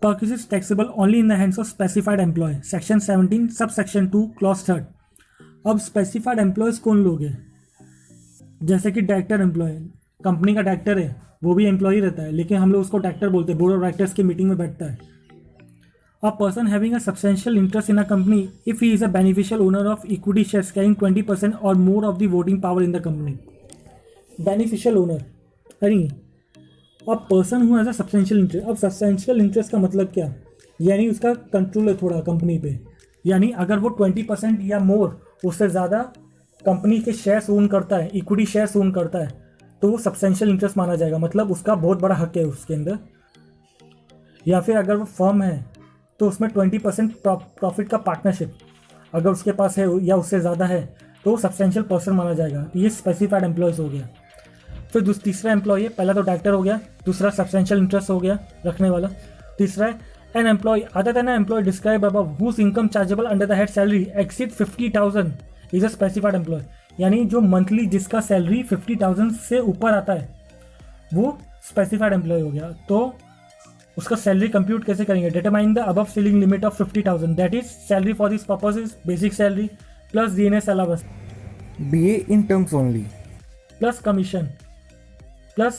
Perquisites taxable only in the hands of specified employee. Section 17 subsection 2 clause 3rd. अब specified employees कौन लोग हैं? जैसे कि डायरेक्टर एम्प्लॉय, कंपनी का डायरेक्टर है, वो भी एम्प्लॉय रहता है, लेकिन हम लोग उसको डायरेक्टर बोलते हैं, बोर्ड ऑफ डायरेक्टर्स की मीटिंग में बैठता है. A person having a substantial interest in a company if he is a beneficial owner of equity shares carrying 20% और more of the voting power in the company. Beneficial owner यानी अब person who has a substantial interest. अब substantial interest का मतलब क्या? यानी उसका control है थोड़ा कंपनी पे. यानी अगर वो 20% या मोर, उससे ज़्यादा कंपनी के शेयर्स ओन करता है, इक्विटी शेयर्स ओन करता है, तो वो सब्सटेंशियल इंटरेस्ट माना जाएगा. मतलब उसका बहुत बड़ा हक है उसके अंदर. या फिर अगर वो फर्म है तो उसमें 20% प्रॉफिट का पार्टनरशिप अगर उसके पास है या उससे ज़्यादा है तो सब्सटेंशियल पर्सन माना जाएगा. ये स्पेसिफाइड एम्प्लॉयज़ हो गया. फिर तीसरा एम्प्लॉय है, पहला तो डायरेक्टर हो गया, दूसरा सब्सटेंशियल इंटरेस्ट हो गया रखने वाला. तीसरा है an employee other than employee described above whose income chargeable under the head salary exceed 50,000 is a specified employee. यानी जो मंथली जिसका सैलरी 50,000 से ऊपर आता है वो स्पेसिफाइड एम्प्लॉय हो गया. तो उसका सैलरी कंप्यूट कैसे करेंगे? Determine the above ceiling limit of 50,000 that is salary for this purpose is basic salary plus DNS allowance BA in terms only. Plus commission plus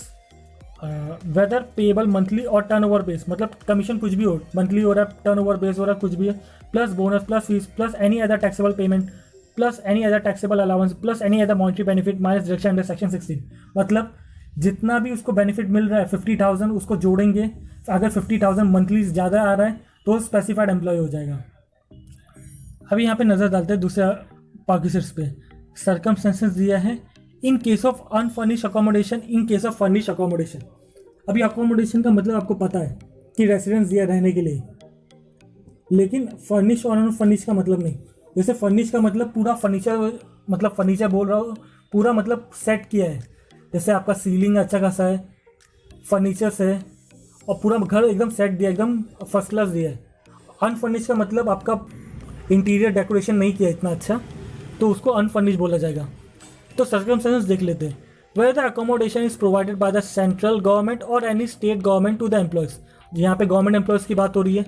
whether payable monthly और turnover base. मतलब commission कुछ भी हो, monthly हो रहा है, turn over base हो रहा है, कुछ भी है, plus bonus plus fees plus any other taxable payment plus any other taxable allowance plus any other monetary benefit minus deduction under section 16. मतलब जितना भी उसको बेनिफिट मिल रहा है 50,000 उसको जोड़ेंगे. अगर 50,000 मंथली ज़्यादा आ रहा है तो स्पेसिफाइड एम्प्लॉय हो जाएगा. अभी यहाँ पे नज़र डालते हैं दूसरा पर्क्विजिट्स पे. सर्कमस्टेंसेस दिया है in case of unfurnished accommodation, in case of furnish accommodation. अभी अकोमोडेशन का मतलब आपको पता है कि रेसिडेंस दिया रहने के लिए, लेकिन फर्निश और अनफर्निश का मतलब नहीं. जैसे फर्निश का मतलब पूरा फर्नीचर, मतलब फर्नीचर बोल रहा हूँ, पूरा मतलब सेट किया है. जैसे आपका सीलिंग अच्छा खासा है, फर्नीचर्स है और पूरा घर एकदम सेट दिया, एकदम फर्स्ट क्लास दिया है. अनफर्निश का मतलब आपका इंटीरियर डेकोरेशन नहीं किया इतना अच्छा, तो उसको अनफर्निश बोला जाएगा. तो सर्कमस्टेंसेस देख लेते हैं. Where the accommodation is provided by the central government और any state government to the employees. यहाँ पे गवर्नमेंट एम्प्लॉयज़ की बात हो रही है.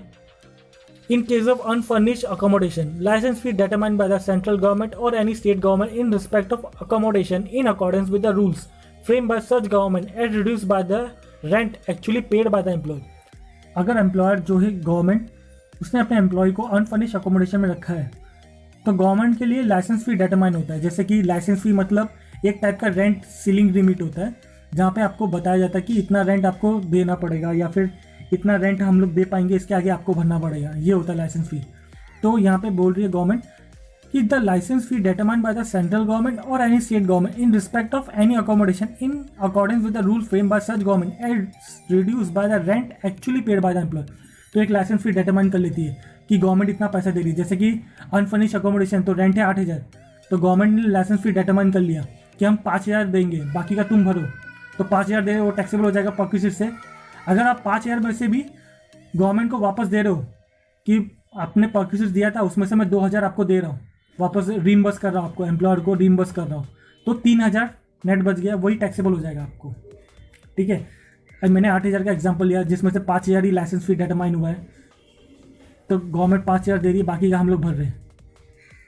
In case of unfurnished accommodation licence fee determined by the central government और any state government in respect of accommodation in accordance with the rules frame by such government as reduce by the rent actually paid by the employ. अगर employer जो है government, उसने अपने employ को unfurnished accommodation में रखा है तो गवर्नमेंट के लिए लाइसेंस फी डिटरमाइन होता है. जैसे कि लाइसेंस फी मतलब एक टाइप का रेंट सीलिंग लिमिट होता है, जहाँ पे आपको बताया जाता है कि इतना रेंट आपको देना पड़ेगा या फिर इतना रेंट हम लोग दे पाएंगे, इसके आगे आपको भरना पड़ेगा. ये होता है लाइसेंस फी. तो यहाँ पे बोल रही है गवर्नमेंट कि the licence fee determined by the central government और any state government in respect of any accommodation in accordance with the rule frame by such government as reduce by the rent actually paid by the employ. तो एक licence फी determine कर लेती है कि government इतना पैसा दे रही है. जैसे कि अनफर्निश अकोमोडेशन तो रेंट है 8,000, तो गवर्नमेंट ने लाइसेंस फी डिटरमाइन कर लिया कि हम 5,000 देंगे, बाकी का तुम भरो. तो 5,000 दे, वो टैक्सेबल हो जाएगा पर्क्विजिट से. अगर आप 5,000 में से भी गवर्नमेंट को वापस दे रहे हो कि आपने पर्क्विजिट दिया था उसमें से मैं 2,000 आपको दे रहा हूँ, वापस रीइंबर्स कर रहा हूँ, आपको एम्प्लॉयर को रीइंबर्स कर रहा हूँ, तो 3,000 नेट बच गया, वही टैक्सेबल हो जाएगा आपको. ठीक है. अब मैंने 8,000 का एग्जाम्पल लिया जिसमें से 5,000 ही लाइसेंस फी डिटरमाइन हुआ है, तो गवर्नमेंट 5,000 दे रही है, बाकी का हम लोग भर रहे हैं.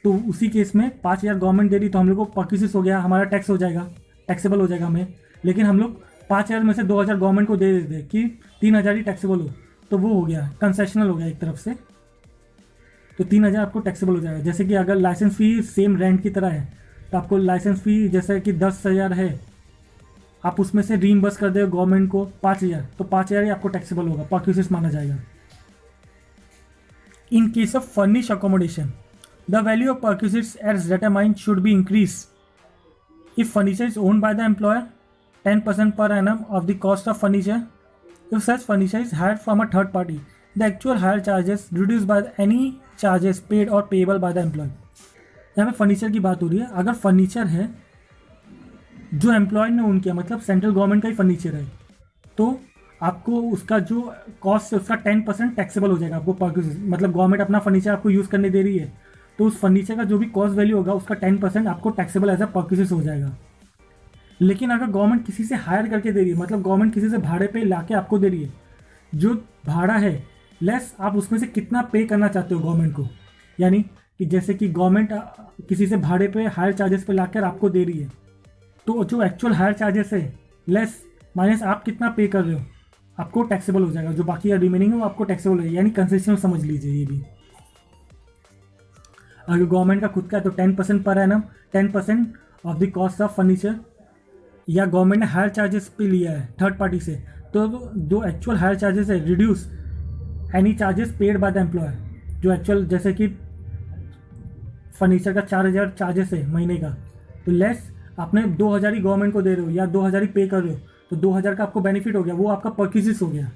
तो उसी केस में 5,000 गवर्नमेंट दे रही तो हम लोग को पर्क्विजिट हो गया, हमारा टैक्स हो जाएगा, टैक्सेबल हो जाएगा हमें. लेकिन हम लोग 5,000 में से 2,000 गवर्नमेंट को दे देते कि 3,000 ही टैक्सेबल हो, तो वो हो गया कंसेशनल हो गया एक तरफ से. तो 3,000 आपको टैक्सेबल हो जाएगा. जैसे कि अगर लाइसेंस फ़ी सेम रेंट की तरह है तो आपको लाइसेंस फ़ी जैसे कि 10,000 है, आप उसमें से रीइंबर्स कर दे गवर्नमेंट को 5,000, तो 5,000 ही आपको टैक्सेबल होगा, पर्क्विजिट माना जाएगा. In case of furnished accommodation, the value of perquisites as determined should be increased. If furniture is owned by the employer, 10% per annum of the cost of furniture. If such furniture is hired from a third party, the actual hire charges reduced by any charges paid or payable by the employer. यहाँ पे furniture की बात हो रही है. अगर furniture है जो एम्प्लॉय ने ओन किया, मतलब सेंट्रल गवर्नमेंट का ही फर्नीचर है, तो आपको उसका जो कॉस्ट है उसका 10% टैक्सेबल हो जाएगा आपको पर्क्विजिट. मतलब गवर्नमेंट अपना फर्नीचर आपको यूज़ करने दे रही है तो उस फर्नीचर का जो भी कॉस्ट वैल्यू होगा उसका 10% आपको टैक्सेबल एज अ पर्क्विजिट हो जाएगा. लेकिन अगर गवर्नमेंट किसी से हायर करके दे रही है, मतलब गवर्नमेंट किसी से भाड़े पे ला के आपको दे रही है, जो भाड़ा है लेस आप उसमें से कितना पे करना चाहते हो गवर्नमेंट को, यानी कि जैसे कि गवर्नमेंट किसी से भाड़े पे हायर चार्जेस पे लाकर आपको दे रही है, तो जो एक्चुअल हायर चार्जेस है लेस माइनस आप कितना पे कर रहे हो, आपको टैक्सेबल हो जाएगा। जो बाकी रिमेनिंग है वो आपको टैक्सेबल है, यानी कंसेशन समझ लीजिए ये भी। अगर गवर्नमेंट का खुद का है तो 10% per annum, 10% of the cost of furniture, या गवर्नमेंट ने हायर चार्जेस पे लिया है थर्ड पार्टी से, तो जो एक्चुअल हायर चार्जेस है reduce any charges paid by the employer. जो एक्चुअल जैसे कि फर्नीचर का 4,000 चार्जेस है महीने का, तो लेस आपने 2,000 ही गवर्नमेंट को दे रहे हो या 2,000 ही पे कर रहे हो, तो 2,000 का आपको बेनिफिट हो गया, वो आपका परचेसिस हो गया।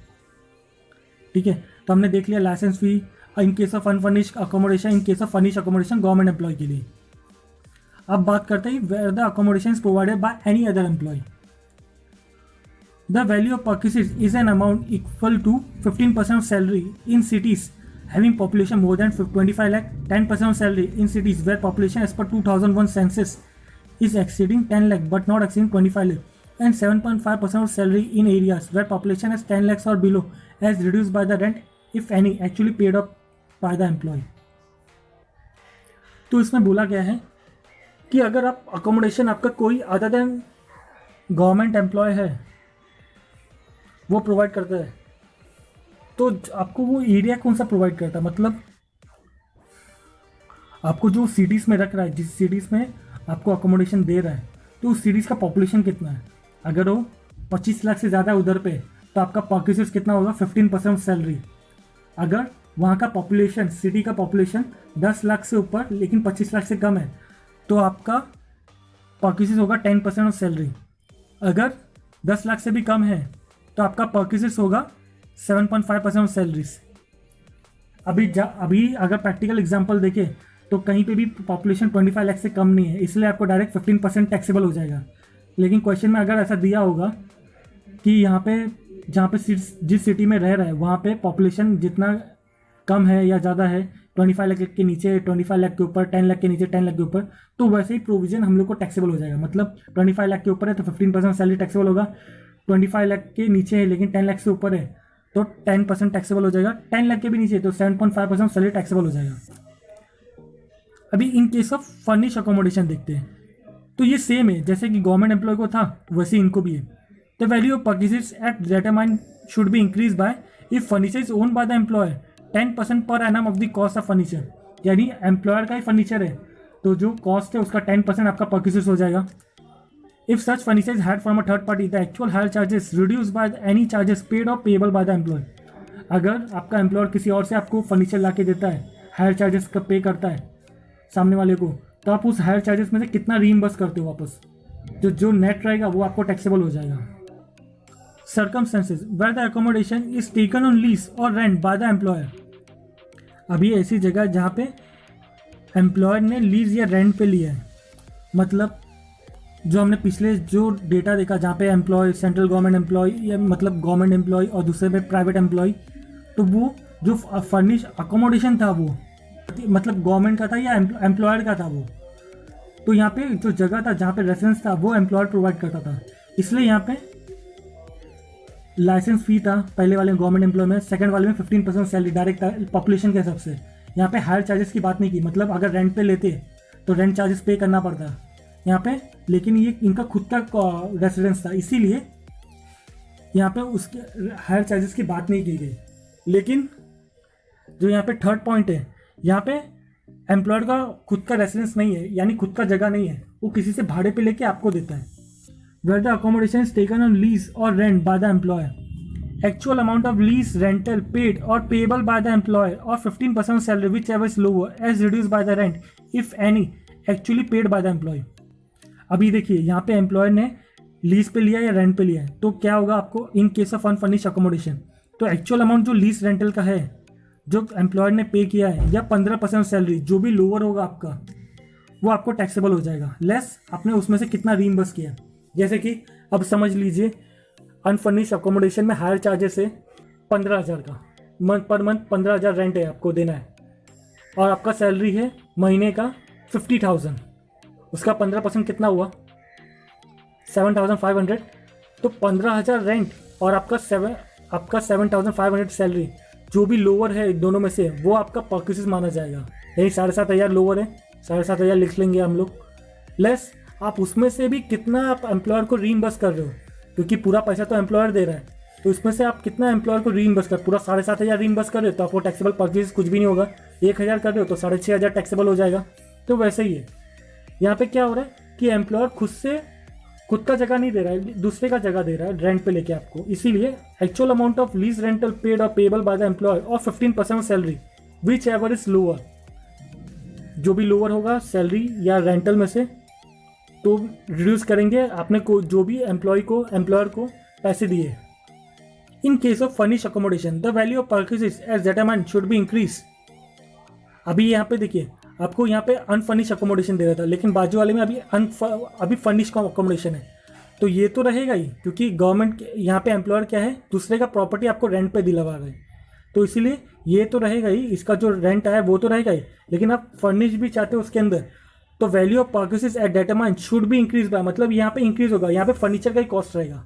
ठीक है, तो हमने देख लिया licence fee in case of unfurnished accommodation, in case of furnished accommodation government employ के लिए। अब बात करते हैं where the accommodation is provided by any other employ. The value of perquisites is an amount equal to 15% of salary in cities having population more than 25 lakh, 10% of salary in cities where population as per 2001 census is exceeding 10 lakh but not exceeding 25 lakh, and 7.5% of salary in areas where population is 10 lakhs or below as reduced by the rent if any actually paid up by the employee। तो इसमें बोला गया है कि अगर आप accommodation आपका कोई अदर देन गवर्नमेंट एम्प्लॉय है वो प्रोवाइड करता है, तो आपको वो एरिया कौन सा प्रोवाइड करता है, मतलब आपको जो सिटीज़ में रख रहा है, जिस सिटीज़ में आपको अकोमोडेशन दे रहा है, तो उस सिटीज़ का पॉपुलेशन कितना है। अगर वो 25 लाख से ज़्यादा उधर पे, तो आपका परचेसेस कितना होगा, 15% ऑफ सैलरी। अगर वहाँ का पॉपुलेशन, सिटी का पॉपुलेशन 10 लाख से ऊपर लेकिन 25 लाख से कम है, तो आपका परचेसेस होगा 10% ऑफ सैलरी। अगर 10 लाख से भी कम है तो आपका परचेसेस होगा 7.5% ऑफ सैलरीज। अभी अगर प्रैक्टिकल एग्जांपल देखें तो कहीं पे भी पॉपुलेशन 25 लाख से कम नहीं है, इसलिए आपको डायरेक्ट 15% टैक्सेबल हो जाएगा। लेकिन क्वेश्चन में अगर ऐसा दिया होगा कि यहाँ पे जहाँ पे जिस सिटी में रह रहा है वहाँ पे पॉपुलेशन जितना कम है या ज़्यादा है, 25 लाख के नीचे, 25 लाख के ऊपर, 10 लाख के नीचे, 10 लाख के ऊपर, तो वैसे ही प्रोविजन हम लोग को टैक्सेबल हो जाएगा। मतलब 25 लाख के ऊपर है तो 15% सैलरी टैक्सेबल होगा, 25 लाख के नीचे है लेकिन 10 लाख से ऊपर है तो 10% टैक्सेबल हो जाएगा, 10 लाख के भी नीचे तो 7.5% सैलरी टैक्सेबल हो जाएगा। अभी इन केस ऑफ फर्निश अकोमोडेशन देखते हैं, तो ये सेम है, जैसे कि गवर्नमेंट एम्प्लॉय को था वैसे इनको भी है। The value of purchases at determine should be increase by if furniture is own by the employer 10% per annum of the cost of furniture, यानी एम्प्लॉयर का ही फर्नीचर है तो जो कॉस्ट है उसका 10% आपका परचेसेस हो जाएगा। If such furniture is hired from a third party, the actual hire charges reduced by any charges paid or payable by the employee। अगर आपका एम्प्लॉयर किसी और से आपको फर्नीचर ला के देता है, हायर चार्जेस का पे करता है सामने वाले को, तो आप उस हायर चार्जेस में से कितना रीइंबर्स करते हो वापस, जो नेट रहेगा वो आपको टैक्सेबल हो जाएगा। Circumstances where the accommodation is taken on lease और रेंट बाय द एम्प्लॉयर। अभी ऐसी जगह जहाँ पे एम्प्लॉयर ने लीज या रेंट पे लिया है, मतलब जो हमने पिछले जो डेटा देखा जहाँ पे एम्प्लॉय सेंट्रल गवर्नमेंट एम्प्लॉय या मतलब गवर्नमेंट एम्प्लॉय और दूसरे पे प्राइवेट एम्प्लॉय, तो वो जो फर्निश अकोमोडेशन था वो मतलब गवर्नमेंट का था या एम्प्लॉयर का था वो, तो यहाँ पे जो जगह था जहाँ पे रेसिडेंस था वो एम्प्लॉयर प्रोवाइड करता था, इसलिए यहाँ पे लाइसेंस फी था पहले वाले गवर्नमेंट एम्प्लॉय में, सेकंड वाले में 15% सैलरी डायरेक्ट पॉपुलेशन के हिसाब से। यहाँ पे हायर चार्जेस की बात नहीं की, मतलब अगर रेंट पे लेते तो रेंट चार्जेस पे करना पड़ता यहाँ पे, लेकिन ये इनका खुद का रेसिडेंस था इसीलिए यहाँ पे उसके हायर चार्जेस की बात नहीं की गई। लेकिन जो यहाँ पे थर्ड पॉइंट है, यहाँ पे एम्प्लॉयर का खुद का रेसिडेंस नहीं है, यानी खुद का जगह नहीं है, वो किसी से भाड़े पे लेके आपको देता है। Where the accommodation is taken on lease और rent by the employer, actual amount of lease rental paid और पेएबल बाय द एम्प्लॉयर और 15% salary whichever is lower as reduce by the rent if any actually paid by the employ. अभी देखिए यहाँ पे employer ने lease पे लिया या रेंट पे लिया है, तो क्या होगा आपको इन केस ऑफ अनफर्निश्ड अकोमोडेशन, तो एक्चुअल अमाउंट जो लीज रेंटल का है जो एम्प्लॉयर ने पे किया है या 15% सैलरी जो भी लोअर होगा आपका वो आपको टैक्सेबल हो जाएगा, लेस आपने उसमें से कितना रीइंबर्स किया। जैसे कि अब समझ लीजिए अनफर्निश्ड अकोमोडेशन में हायर चार्जेस है 15,000 का, पर मंथ 15,000 रेंट है आपको देना है, और आपका सैलरी है महीने का 50,000, उसका 15% कितना हुआ 7,500, तो 15,000 रेंट और आपका 7,500 सैलरी, जो भी लोअर है दोनों में से वो आपका परक्यूसिस माना जाएगा। यही 7,500 लोअर है, 7,500 लिख लेंगे हम लोग। लेस आप उसमें से भी कितना आप एम्प्लॉयर को रीइंबर्स कर रहे हो, क्योंकि पूरा पैसा तो एम्प्लॉयर दे रहा है, तो इसमें से आप कितना एम्प्लॉयर को रीइंबर्स कर, पूरा 7,500 रीइंबर्स कर रहे हो तो आपको टैक्सेबल परचेज कुछ भी नहीं होगा। 1,000 कर रहे हो तो 6,500 टैक्सेबल हो जाएगा। तो वैसे ही है यहाँ पे क्या हो रहा है कि एम्प्लॉयर खुद का जगह नहीं दे रहा है, दूसरे का जगह दे रहा है रेंट पे लेके आपको। इसीलिए actual amount of lease rental paid और पेबल बाय द एम्प्लॉयर और 15% salary whichever is lower, जो भी लोअर होगा सैलरी या रेंटल में से, तो रिड्यूस करेंगे आपने को जो भी एम्प्लॉयर को पैसे दिए। In case of furnish accommodation the value of perquisites as determined should be increase. अभी यहाँ पे देखिए आपको यहाँ पे अनफर्निश अकोमोडेशन दे रहा था, लेकिन बाजू वाले में अभी फर्निश का अकोमोडेशन है, तो ये तो रहेगा ही, क्योंकि गवर्नमेंट यहाँ पे एम्प्लॉयर क्या है, दूसरे का प्रॉपर्टी आपको रेंट पे दिलवा रहा है, तो इसीलिए ये तो रहेगा ही, इसका जो रेंट आया वो तो रहेगा ही। लेकिन आप फर्निश भी चाहते हो उसके अंदर, तो value of perquisites at determined should be increase by, मतलब यहाँ पे इंक्रीज होगा, यहाँ पे फर्नीचर का ही कॉस्ट रहेगा।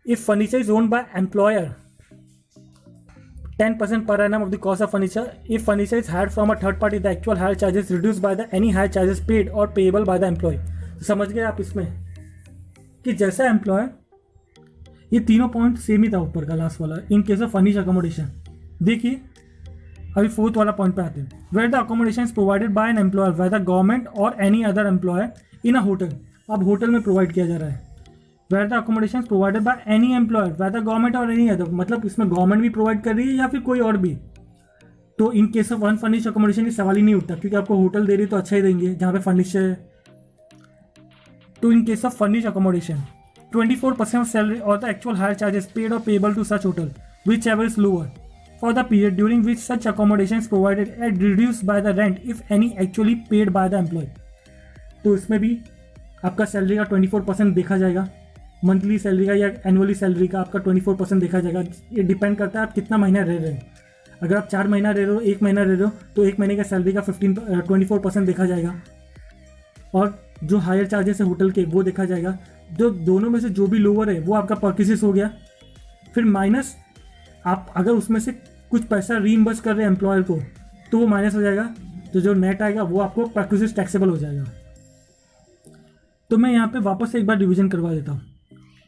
If furniture is owned by employer 10% per annum of the cost of furniture. If furniture is hired from a third party, the actual hire charges reduced by the any hire charges paid or payable by the employee. तो समझ गए आप इसमें कि जैसा employer, ये तीनों point same ही था ऊपर का लास्ट वाला। In case of furnish accommodation देखिए, अभी फोर्थ वाला पॉइंट पे आते हैं। Where the accommodation is provided by an employer whether government और any other employer in a hotel. अब होटल में प्रोवाइड किया जा रहा है। Where the accommodation provided by any employer whether government और एनी अदर, मतलब इसमें गवर्नमेंट भी प्रोवाइड कर रही है या फिर कोई और भी। तो in case of unfurnished accommodation की सवाल ही नहीं उठता, क्योंकि आपको होटल दे रही है तो अच्छा ही देंगे जहाँ पे फर्निश है। तो in case of furnish accommodation 24% of salary और the actual hire charges paid और payable to such hotel whichever is lower for the period during which such accommodation is provided at reduce by the rent if any actually paid by the employ. तो इसमें भी आपका salary का 24% देखा जाएगा, monthly salary का या annually salary का आपका 24% देखा जाएगा। ये डिपेंड करता है आप कितना महीना रह रहे हैं। अगर आप 4 महीना रह रहे हो, 1 महीना रह रहे हो, तो 1 महीने का सैलरी का 24% देखा जाएगा, और जो हायर चार्जेस है होटल के वो देखा जाएगा। जो दोनों में से जो भी लोअर है वो आपका परक्यूसिस हो गया, फिर माइनस आप अगर उसमें से कुछ पैसा रीइंबर्स कर रहे हैं एम्प्लॉयर को तो वो माइनस हो जाएगा, तो जो नेट आएगा वो आपको परक्यूसिस टैक्सेबल हो जाएगा। तो मैं यहाँ पे वापस से एक बार रिविजन करवा देता हूँ।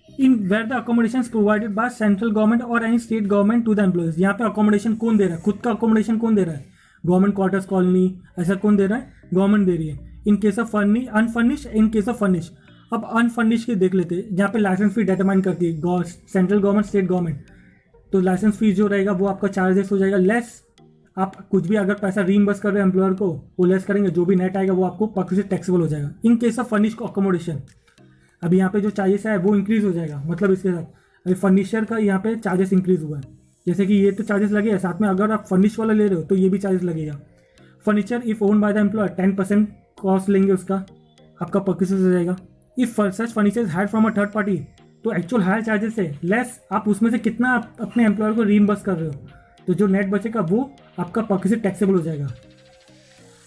In where the accommodation provided by central government और any state government to the employees. यहाँ पे अकोमोडेशन कौन दे रहा है, खुद का अकोमोडेशन कौन दे रहा है, गवर्नमेंट क्वार्टर्स कॉलोनी ऐसा कौन दे रहा है, गवर्नमेंट दे रही है। In case of unfurnished, in case of furnish. अब अनफर्निश के देख लेते हैं, जहाँ पे लाइसेंस फी डिटरमाइन करती है सेंट्रल गवर्नमेंट स्टेट गवर्नमेंट, तो लाइसेंस फीस जो रहेगा वो आपका चार्जेस हो जाएगा लेस। आप कुछ भी अगर पैसा रीइंबर्स कर रहे हैं एम्प्लॉयर को वो लेस करेंगे, जो भी नेट आएगा वो आपको परक्यूसिस टैक्सेबल हो जाएगा। इन केस ऑफ फर्निश अकोमोडेशन अब यहाँ पे जो चार्जेस है वो इंक्रीज हो जाएगा, मतलब इसके साथ अभी फर्नीचर का यहाँ पे चार्जेस इंक्रीज हुआ है, जैसे कि ये तो चार्जेस लगेगा, साथ में अगर आप फर्निश वाला ले रहे हो तो ये भी चार्जेस लगेगा। Furniture if own by the employer 10% cost लेंगे, उसका आपका परक्यूसिस हो जाएगा। If such furniture is hired from a third party, तो एक्चुअल हायर चार्जेस है लेस आप उसमें से कितना आप अपने एम्प्लॉयर को रीइंबर्स कर रहे हो, तो जो नेट बचेगा वो आपका परक्यूसिस टैक्सेबल हो जाएगा।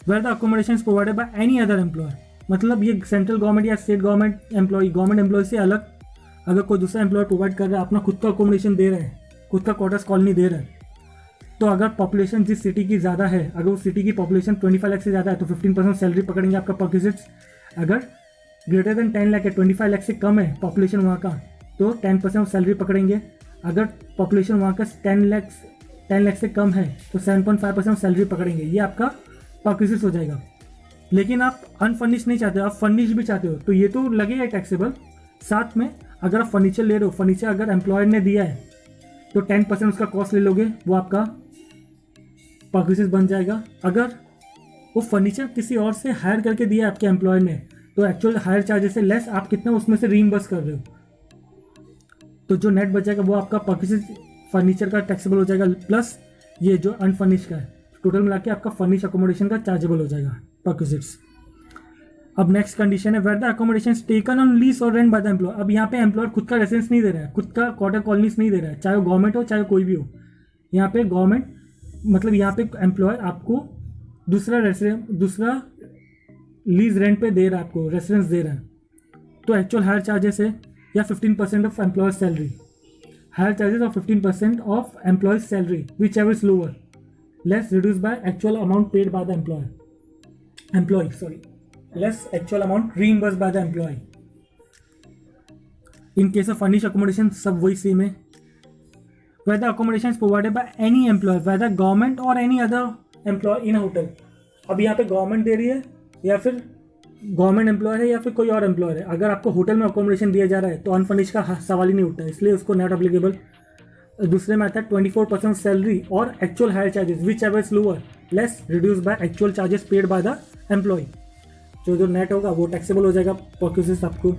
Where the accommodation is provided by any other employer, मतलब ये सेंट्रल गवर्नमेंट या स्टेट गवर्नमेंट एम्प्लॉय से अलग अगर कोई दूसरा एम्प्लॉयर प्रोवाइड कर रहा है, अपना खुद का अकोमोडेशन दे रहा है, खुद का क्वार्टर्स कॉलोनी दे रहा है, तो अगर पॉपुलेशन जिस सिटी की ज़्यादा है, अगर उस सिटी की पॉपुलेशन 25 लाख से ज़्यादा है तो 15% सैलरी पकड़ेंगे आपका परक्यूसिस। अगर ग्रेटर देन 10 लाख है, 25 लाख से कम है पॉपुलेशन वहाँ का, तो 10% सैलरी पकड़ेंगे। अगर पॉपुलेशन वहाँ का 10 लाख से कम है तो 7.5% सैलरी पकड़ेंगे, ये आपका परक्यूसिस हो जाएगा। लेकिन आप अनफर्निश नहीं चाहते, आप फर्निश भी चाहते हो, तो ये तो लगेगा टैक्सेबल। साथ में अगर आप फर्नीचर ले रहे हो, फर्नीचर अगर एम्प्लॉयर ने दिया है तो 10% उसका कॉस्ट ले लोगे, वो आपका परक्यूसिस बन जाएगा। अगर वो फर्नीचर किसी और से हायर करके दिया है आपके एम्प्लॉयर ने, तो एक्चुअल हायर चार्जेस से लेस आप कितना उसमें से रीइंबर्स कर रहे हो, तो जो नेट बचेगा वो आपका परक्यूसिस फर्नीचर का टैक्सेबल हो जाएगा, प्लस ये जो अनफर्निश का है, टोटल मिला के आपका फर्निश अकोमोडेशन का चार्जेबल हो जाएगा परक्यूसिस। अब नेक्स्ट कंडीशन है where the accommodation taken on lease और रेंट बाय द एम्प्लॉयर। अब यहाँ पे एम्प्लॉयर खुद का रेसिडेंस नहीं दे रहा है, खुद का क्वार्टर कॉलोनीज नहीं दे रहा है, चाहे वो गवर्नमेंट हो चाहे कोई भी हो। यहाँ पे गवर्नमेंट मतलब यहाँ पे एम्प्लॉयर आपको दूसरा लीज रेंट पे दे रहा है, आपको रेसिडेंस दे रहा है, तो एक्चुअल हायर चार्जेस है या 15% of employer salary. Hire charges of 15% of employees salary whichever is lower less reduce by actual amount paid by the employee less actual amount reimburse by the employee. In case of furnish accommodation सब वही same है. whether accommodation is provided by any employer whether government or any other employer in a hotel. अब यहाँ पे government दे रही है या फिर गवर्नमेंट एम्प्लॉयर है या फिर कोई और एम्प्लॉयर है. अगर आपको होटल में अकोमोडेशन दिया जा रहा है तो अनफर्निश का सवाल ही नहीं उठता है, इसलिए उसको नॉट अप्लीकेबल. दूसरे में आता है 24% सैलरी और actual hire charges whichever is lower less reduce by actual charges paid by the employee. जो नेट होगा वो टैक्सेबल हो जाएगा प्रोक्यूसिस आपको.